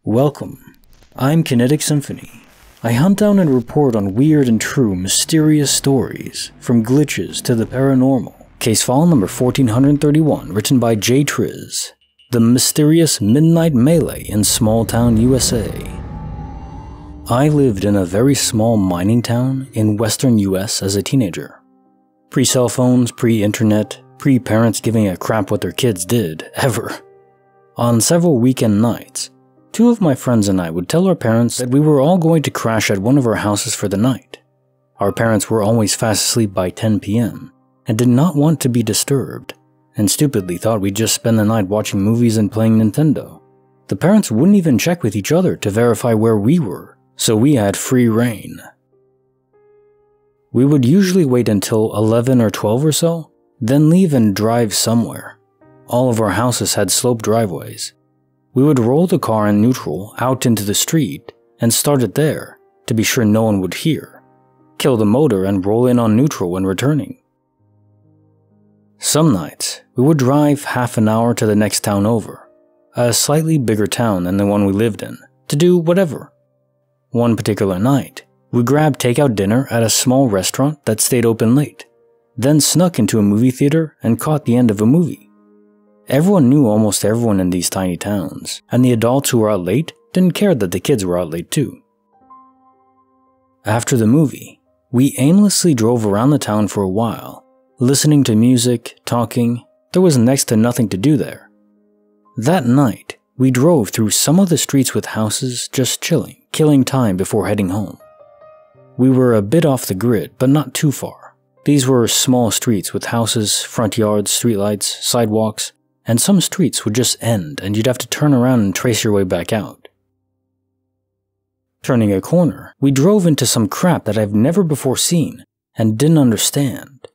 Welcome. I'm Kinetic Symphony. I hunt down and report on weird and true mysterious stories, from glitches to the paranormal. Case file number 1431, written by JTrizz. The mysterious midnight melee in small town USA. I lived in a very small mining town in western US as a teenager. Pre-cell phones, pre-internet, pre-parents giving a crap what their kids did, ever. On several weekend nights, two of my friends and I would tell our parents that we were all going to crash at one of our houses for the night. Our parents were always fast asleep by 10 p.m. and did not want to be disturbed, and stupidly thought we'd just spend the night watching movies and playing Nintendo. The parents wouldn't even check with each other to verify where we were, so we had free reign. We would usually wait until 11 or 12 or so, then leave and drive somewhere. All of our houses had sloped driveways. We would roll the car in neutral out into the street and start it there to be sure no one would hear. Kill the motor and roll in on neutral when returning. Some nights, we would drive half an hour to the next town over, a slightly bigger town than the one we lived in, to do whatever. One particular night, we grabbed takeout dinner at a small restaurant that stayed open late, then snuck into a movie theater and caught the end of a movie. Everyone knew almost everyone in these tiny towns, and the adults who were out late didn't care that the kids were out late too. After the movie, we aimlessly drove around the town for a while, listening to music, talking. There was next to nothing to do there. That night, we drove through some of the streets with houses just chilling, killing time before heading home. We were a bit off the grid, but not too far. These were small streets with houses, front yards, streetlights, sidewalks, and some streets would just end and you'd have to turn around and trace your way back out. Turning a corner, we drove into some crap that I've never before seen and didn't understand.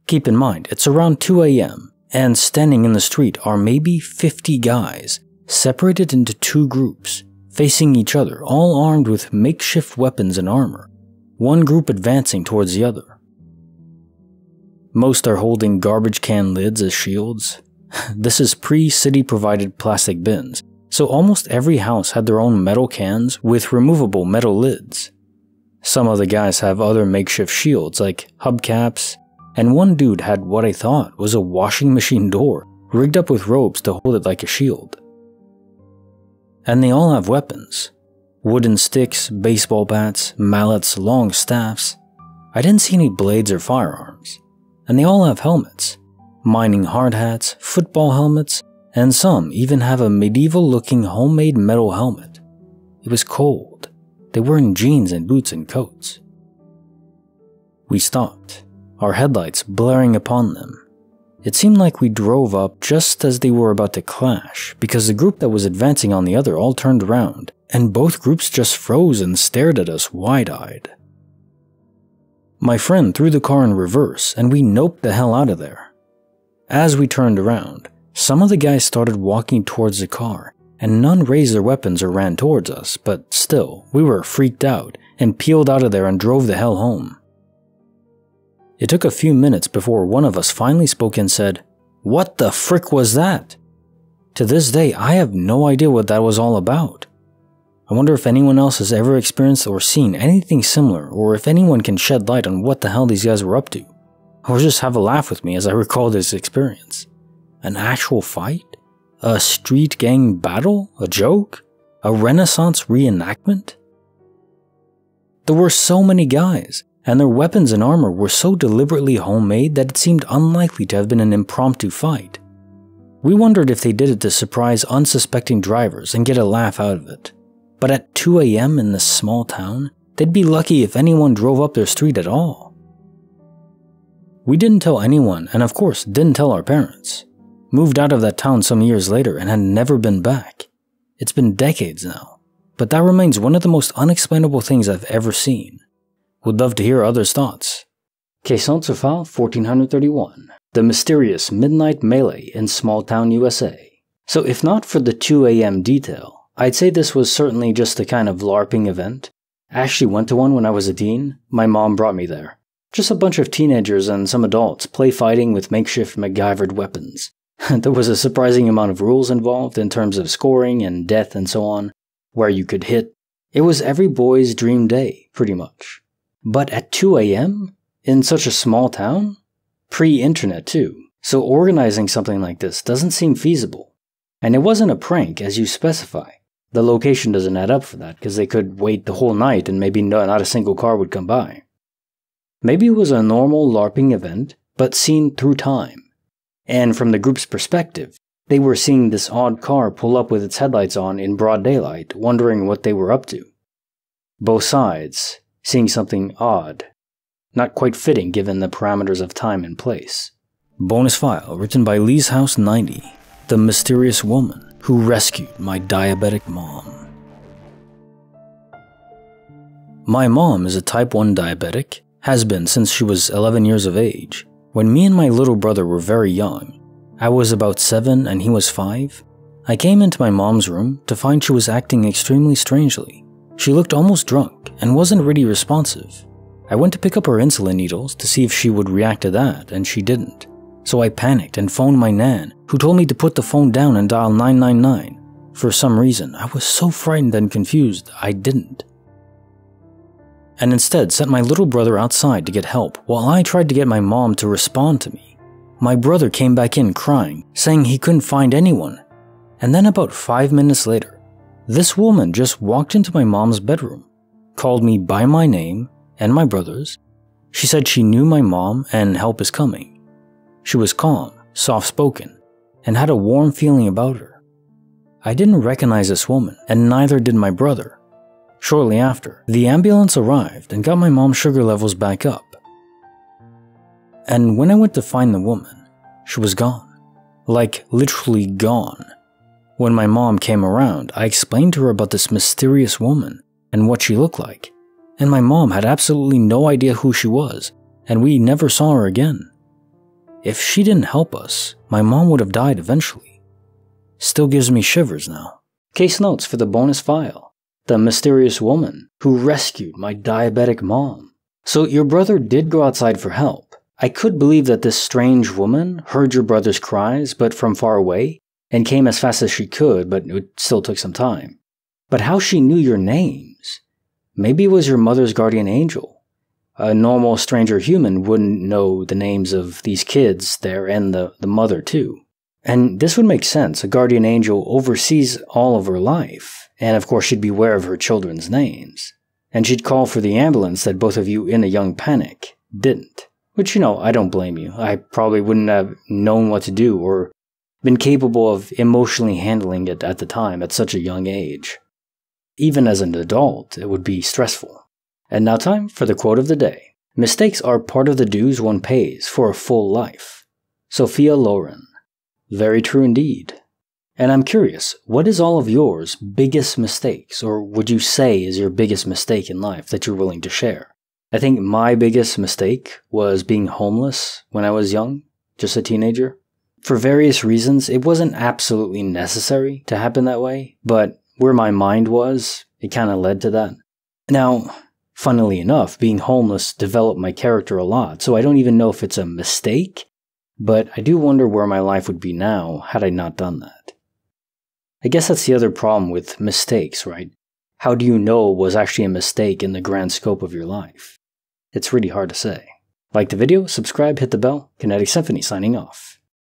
Keep in mind, it's around 2 a.m. and standing in the street are maybe 50 guys, separated into two groups, facing each other, all armed with makeshift weapons and armor, one group advancing towards the other. Most are holding garbage can lids as shields. This is pre-city provided plastic bins, so almost every house had their own metal cans with removable metal lids. Some of the guys have other makeshift shields like hubcaps, and one dude had what I thought was a washing machine door rigged up with ropes to hold it like a shield. And they all have weapons. Wooden sticks, baseball bats, mallets, long staffs. I didn't see any blades or firearms. And they all have helmets. Mining hard hats, football helmets, and some even have a medieval-looking homemade metal helmet. It was cold. They were in jeans and boots and coats. We stopped, our headlights blaring upon them. It seemed like we drove up just as they were about to clash, because the group that was advancing on the other all turned around, and both groups just froze and stared at us wide-eyed. My friend threw the car in reverse, and we noped the hell out of there. As we turned around, some of the guys started walking towards the car, and none raised their weapons or ran towards us, but still, we were freaked out and peeled out of there and drove the hell home. It took a few minutes before one of us finally spoke and said, "What the frick was that?" To this day, I have no idea what that was all about. I wonder if anyone else has ever experienced or seen anything similar, or if anyone can shed light on what the hell these guys were up to. Or just have a laugh with me as I recall this experience. An actual fight? A street gang battle? A joke? A Renaissance reenactment? There were so many guys, and their weapons and armor were so deliberately homemade that it seemed unlikely to have been an impromptu fight. We wondered if they did it to surprise unsuspecting drivers and get a laugh out of it. But at 2 a.m. in this small town, they'd be lucky if anyone drove up their street at all. We didn't tell anyone, and of course didn't tell our parents. Moved out of that town some years later and had never been back. It's been decades now, but that remains one of the most unexplainable things I've ever seen. Would love to hear others' thoughts. Case file 1431. The mysterious midnight melee in small town USA. So if not for the 2 a.m. detail, I'd say this was certainly just a kind of LARPing event. I actually went to one when I was a teen. My mom brought me there. Just a bunch of teenagers and some adults play fighting with makeshift MacGyvered weapons. There was a surprising amount of rules involved in terms of scoring and death and so on, where you could hit. It was every boy's dream day, pretty much. But at 2 a.m.? In such a small town? Pre-internet too, so organizing something like this doesn't seem feasible. And it wasn't a prank, as you specify. The location doesn't add up for that, because they could wait the whole night and maybe not a single car would come by. Maybe it was a normal LARPing event, but seen through time. And from the group's perspective, they were seeing this odd car pull up with its headlights on in broad daylight, wondering what they were up to. Both sides, seeing something odd, not quite fitting given the parameters of time and place. Bonus file written by Lee's House 90, the mysterious woman who rescued my diabetic mom. My mom is a type 1 diabetic, has been since she was 11 years of age. When me and my little brother were very young, I was about 7 and he was 5, I came into my mom's room to find she was acting extremely strangely. She looked almost drunk and wasn't really responsive. I went to pick up her insulin needles to see if she would react to that, and she didn't. So I panicked and phoned my nan, who told me to put the phone down and dial 999. For some reason, I was so frightened and confused, I didn't. And instead sent my little brother outside to get help while I tried to get my mom to respond to me. My brother came back in crying, saying he couldn't find anyone. And then about 5 minutes later, this woman just walked into my mom's bedroom, called me by my name and my brother's. She said she knew my mom and help is coming. She was calm, soft-spoken, and had a warm feeling about her. I didn't recognize this woman, and neither did my brother. Shortly after, the ambulance arrived and got my mom's sugar levels back up. And when I went to find the woman, she was gone. Like, literally gone. When my mom came around, I explained to her about this mysterious woman and what she looked like. And my mom had absolutely no idea who she was, and we never saw her again. If she didn't help us, my mom would have died eventually. Still gives me shivers now. Case notes for the bonus file. The mysterious woman who rescued my diabetic mom. So your brother did go outside for help. I could believe that this strange woman heard your brother's cries, but from far away, and came as fast as she could, but it still took some time. But how she knew your names? Maybe it was your mother's guardian angel. A normal stranger human wouldn't know the names of these kids there and the mother too. And this would make sense. A guardian angel oversees all of her life, and of course she'd be aware of her children's names. And she'd call for the ambulance that both of you in a young panic didn't. Which, I don't blame you. I probably wouldn't have known what to do or been capable of emotionally handling it at the time at such a young age. Even as an adult, it would be stressful. And now time for the quote of the day. Mistakes are part of the dues one pays for a full life. Sophia Loren. Very true indeed. And I'm curious, what is all of yours biggest mistakes, or would you say is your biggest mistake in life that you're willing to share? I think my biggest mistake was being homeless when I was young, just a teenager. For various reasons, it wasn't absolutely necessary to happen that way, but where my mind was, it kind of led to that. Now, funnily enough, being homeless developed my character a lot, so I don't even know if it's a mistake, but I do wonder where my life would be now had I not done that. I guess that's the other problem with mistakes, right? How do you know it was actually a mistake in the grand scope of your life? It's really hard to say. Like the video, subscribe, hit the bell. Kinetic Symphony signing off.